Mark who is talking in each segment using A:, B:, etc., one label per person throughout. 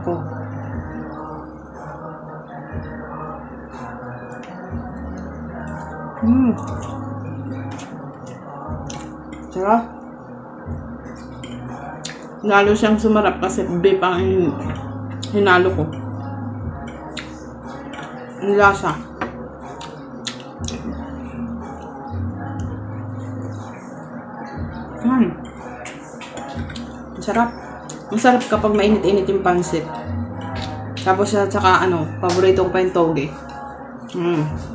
A: ko. Sarap. Lalo siyang sumarap kasi beef ang hinalo ko. Ang lasa. Sarap. Masarap kapag mainit-init yung pansit. Tapos at saka paborito ko pa yung toge.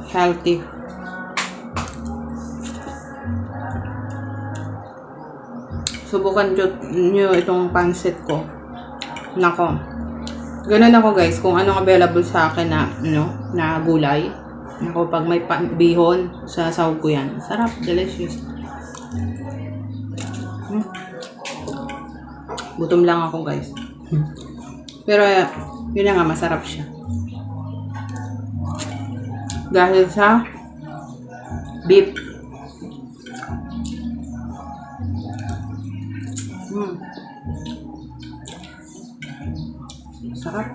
A: Healthy. Subukan nyo itong pansit ko. Nako. Ganun ako guys, kung anong available sa akin na gulay. Nako, pag may bihon, sasawag ko yan. Sarap, delicious. Gutom lang ako guys. Pero yun na nga, masarap siya. Dahil sa beef. Sarap.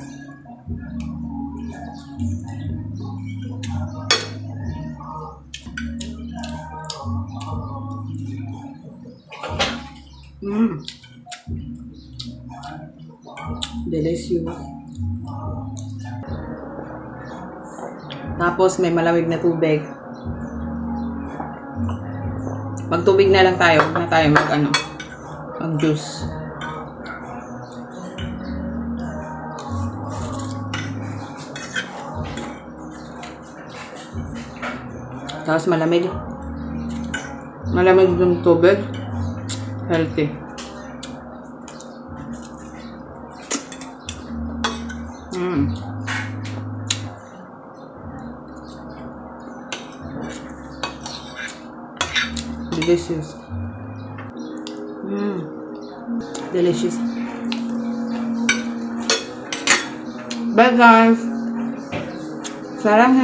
A: Delicious. Tapos may malamig na tubig. Magtubig na lang tayo. Huwag na tayo mag-juice. Tapos malamig. Malamig yung tubig. Healthy. Delicious. Delicious. Bye guys. Sarang